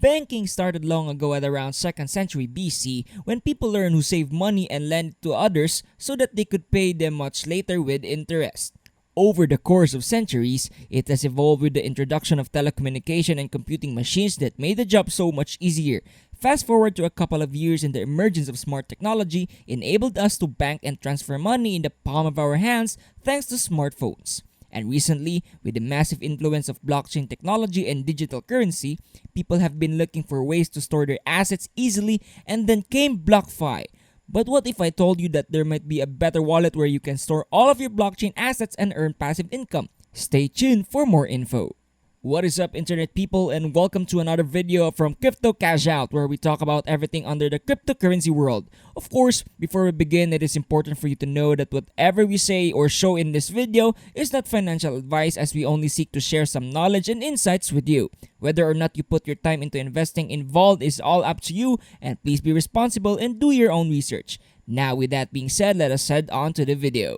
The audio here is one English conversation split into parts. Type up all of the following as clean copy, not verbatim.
Banking started long ago at around 2nd century BC when people learned to save money and lend it to others so that they could pay them much later with interest. Over the course of centuries, it has evolved with the introduction of telecommunication and computing machines that made the job so much easier. Fast forward to a couple of years and the emergence of smart technology enabled us to bank and transfer money in the palm of our hands thanks to smartphones. And recently, with the massive influence of blockchain technology and digital currency, people have been looking for ways to store their assets easily, and then came BlockFi. But what if I told you that there might be a better wallet where you can store all of your blockchain assets and earn passive income? Stay tuned for more info. What is up, internet people, and welcome to another video from Crypto Cash Out, where we talk about everything under the cryptocurrency world. Of course, before we begin, it is important for you to know that whatever we say or show in this video is not financial advice, as we only seek to share some knowledge and insights with you. Whether or not you put your time into investing in Vault is all up to you, and please be responsible and do your own research. Now, with that being said, let us head on to the video.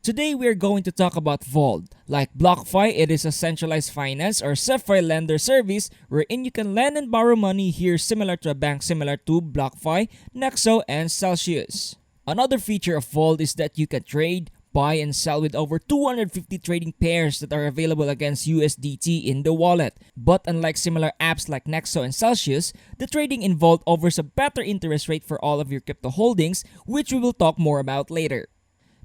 Today, we are going to talk about Vault. Like BlockFi, it is a centralized finance or CeFi lender service wherein you can lend and borrow money here, similar to a bank similar to BlockFi, Nexo, and Celsius. Another feature of Vault is that you can trade, buy, and sell with over 250 trading pairs that are available against USDT in the wallet. But unlike similar apps like Nexo and Celsius, the trading in Vault offers a better interest rate for all of your crypto holdings, which we will talk more about later.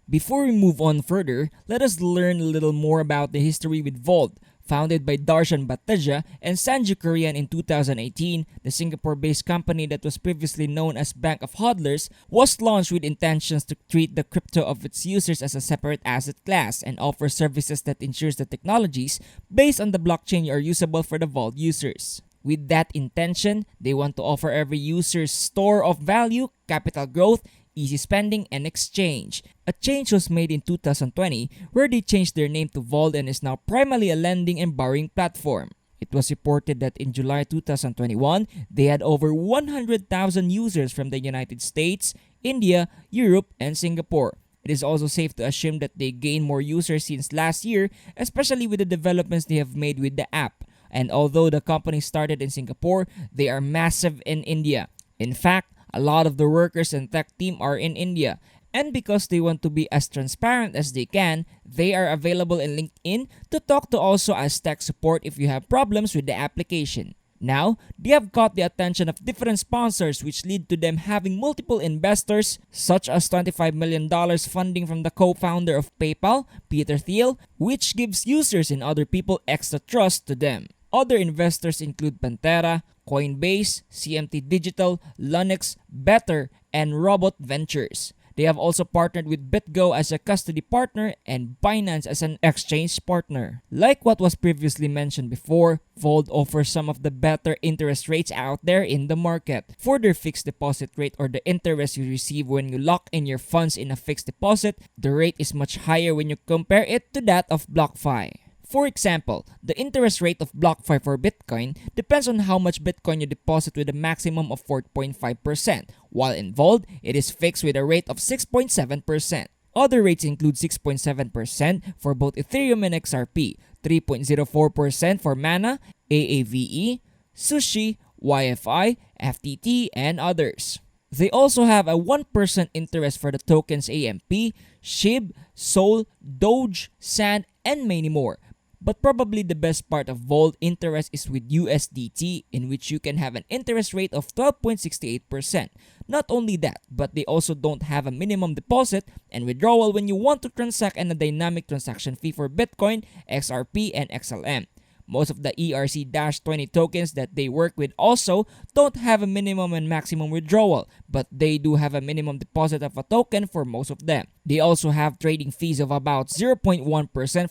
Before we move on further, let us learn a little more about the history with Vault. Founded by Darshan Bhattacharya and Sanju Kurian in 2018, the Singapore-based company that was previously known as Bank of Hodlers was launched with intentions to treat the crypto of its users as a separate asset class and offer services that ensures the technologies based on the blockchain are usable for the Vault users. With that intention, they want to offer every user store of value, capital growth, easy spending, and exchange. A change was made in 2020 where they changed their name to Vault and is now primarily a lending and borrowing platform. It was reported that in July 2021, they had over 100,000 users from the United States, India, Europe, and Singapore. It is also safe to assume that they gained more users since last year, especially with the developments they have made with the app. And although the company started in Singapore, they are massive in India. In fact, a lot of the workers and tech team are in India. And because they want to be as transparent as they can, they are available in LinkedIn to talk to also as tech support if you have problems with the application. Now, they have got the attention of different sponsors, which lead to them having multiple investors, such as $25 million funding from the co-founder of PayPal, Peter Thiel, which gives users and other people extra trust to them. Other investors include Pantera, Coinbase, CMT Digital, Lunix, Better, and Robot Ventures. They have also partnered with BitGo as a custody partner and Binance as an exchange partner. Like what was previously mentioned before, Vault offers some of the better interest rates out there in the market. For their fixed deposit rate, or the interest you receive when you lock in your funds in a fixed deposit, the rate is much higher when you compare it to that of BlockFi. For example, the interest rate of BlockFi for Bitcoin depends on how much Bitcoin you deposit with a maximum of 4.5%, while in Vault, it is fixed with a rate of 6.7%. Other rates include 6.7% for both Ethereum and XRP, 3.04% for Mana, AAVE, Sushi, YFI, FTT, and others. They also have a 1% interest for the tokens AMP, SHIB, SOL, Doge, SAND, and many more. But probably the best part of Vault interest is with USDT, in which you can have an interest rate of 12.68%. Not only that, but they also don't have a minimum deposit and withdrawal when you want to transact, and a dynamic transaction fee for Bitcoin, XRP, and XLM. Most of the ERC-20 tokens that they work with also don't have a minimum and maximum withdrawal, but they do have a minimum deposit of a token for most of them. They also have trading fees of about 0.1%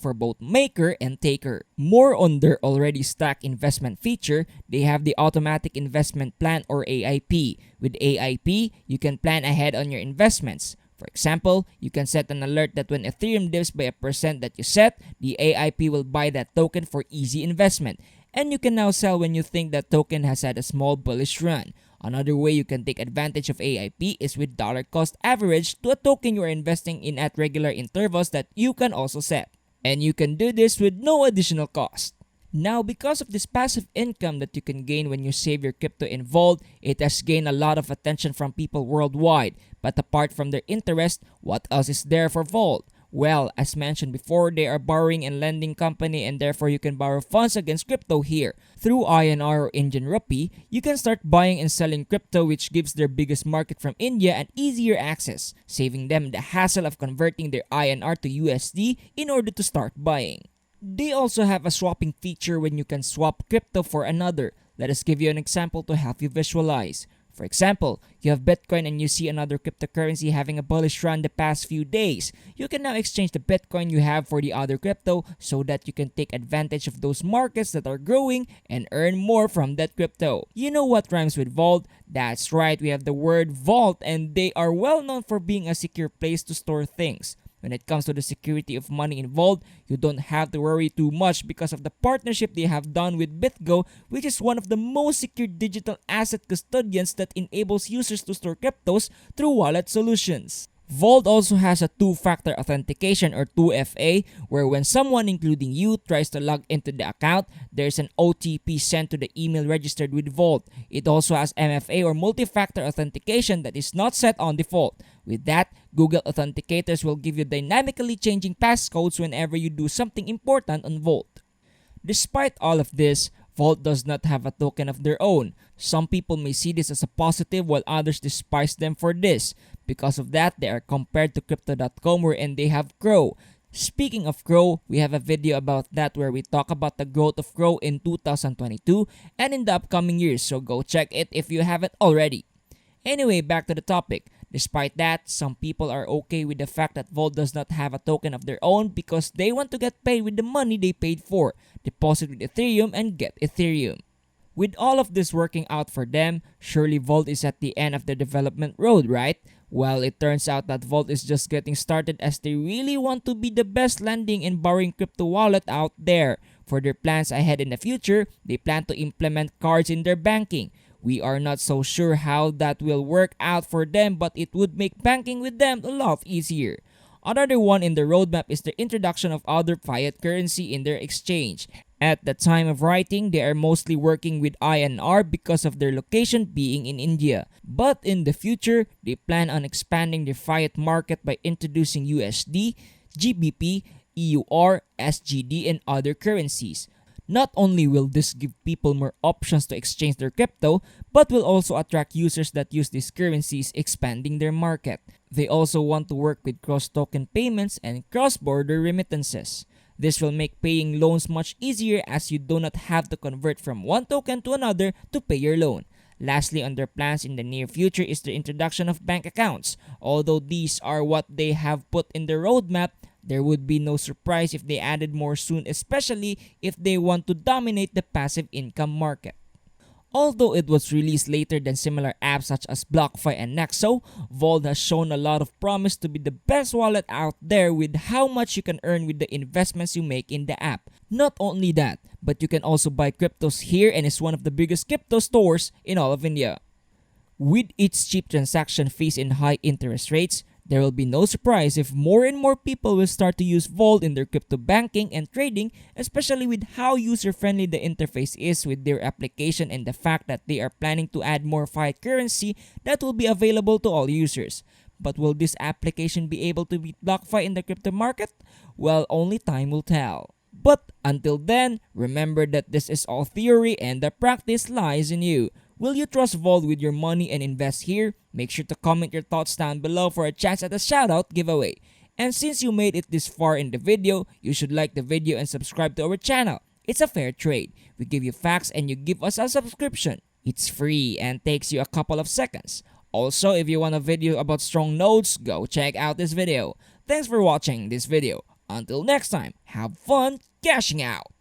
for both maker and taker. More on their already stacked investment feature, they have the Automatic Investment Plan, or AIP. With AIP, you can plan ahead on your investments. For example, you can set an alert that when Ethereum dips by a percent that you set, the AIP will buy that token for easy investment. And you can now sell when you think that token has had a small bullish run. Another way you can take advantage of AIP is with dollar cost average to a token you are investing in at regular intervals that you can also set. And you can do this with no additional cost. Now, because of this passive income that you can gain when you save your crypto in Vault, it has gained a lot of attention from people worldwide. But apart from their interest, what else is there for Vault? Well, as mentioned before, they are borrowing and lending company, and therefore you can borrow funds against crypto here. Through INR or Indian Rupee, you can start buying and selling crypto, which gives their biggest market from India an easier access, saving them the hassle of converting their INR to USD in order to start buying. They also have a swapping feature when you can swap crypto for another. Let us give you an example to help you visualize. For example, you have Bitcoin and you see another cryptocurrency having a bullish run the past few days. You can now exchange the Bitcoin you have for the other crypto so that you can take advantage of those markets that are growing and earn more from that crypto. You know what rhymes with Vault? That's right, we have the word Vault, and they are well known for being a secure place to store things. When it comes to the security of money involved, you don't have to worry too much because of the partnership they have done with BitGo, which is one of the most secure digital asset custodians that enables users to store cryptos through wallet solutions. Vault also has a two-factor authentication or 2FA, where when someone including you tries to log into the account, there's an OTP sent to the email registered with Vault. It also has MFA or multi-factor authentication that is not set on default. With that, Google Authenticators will give you dynamically changing passcodes whenever you do something important on Vault. Despite all of this, Vault does not have a token of their own. Some people may see this as a positive while others despise them for this. Because of that, they are compared to Crypto.com wherein they have Crow. Speaking of Crow, we have a video about that where we talk about the growth of Crow in 2022 and in the upcoming years, so go check it if you haven't already. Anyway, back to the topic. Despite that, some people are okay with the fact that Vault does not have a token of their own because they want to get paid with the money they paid for, deposit with Ethereum and get Ethereum. With all of this working out for them, surely Vault is at the end of the development road, right? Well, it turns out that Vault is just getting started as they really want to be the best lending and borrowing crypto wallet out there. For their plans ahead in the future, they plan to implement cards in their banking. We are not so sure how that will work out for them, but it would make banking with them a lot easier. Another one in the roadmap is the introduction of other fiat currency in their exchange. At the time of writing, they are mostly working with INR because of their location being in India. But in the future, they plan on expanding their fiat market by introducing USD, GBP, EUR, SGD, and other currencies. Not only will this give people more options to exchange their crypto, but will also attract users that use these currencies, expanding their market. They also want to work with cross-token payments and cross-border remittances. This will make paying loans much easier as you do not have to convert from one token to another to pay your loan. Lastly, on their plans in the near future is the introduction of bank accounts. Although these are what they have put in their roadmap, there would be no surprise if they added more soon, especially if they want to dominate the passive income market. Although it was released later than similar apps such as BlockFi and Nexo, Vault has shown a lot of promise to be the best wallet out there with how much you can earn with the investments you make in the app. Not only that, but you can also buy cryptos here and is one of the biggest crypto stores in all of India. With its cheap transaction fees and high interest rates, there will be no surprise if more and more people will start to use Vault in their crypto banking and trading, especially with how user-friendly the interface is with their application and the fact that they are planning to add more fiat currency that will be available to all users. But will this application be able to beat BlockFi in the crypto market? Well, only time will tell. But until then, remember that this is all theory and the practice lies in you. Will you trust Vault with your money and invest here? Make sure to comment your thoughts down below for a chance at a shoutout giveaway. And since you made it this far in the video, you should like the video and subscribe to our channel. It's a fair trade. We give you facts and you give us a subscription. It's free and takes you a couple of seconds. Also, if you want a video about strong nodes, go check out this video. Thanks for watching this video. Until next time, have fun cashing out!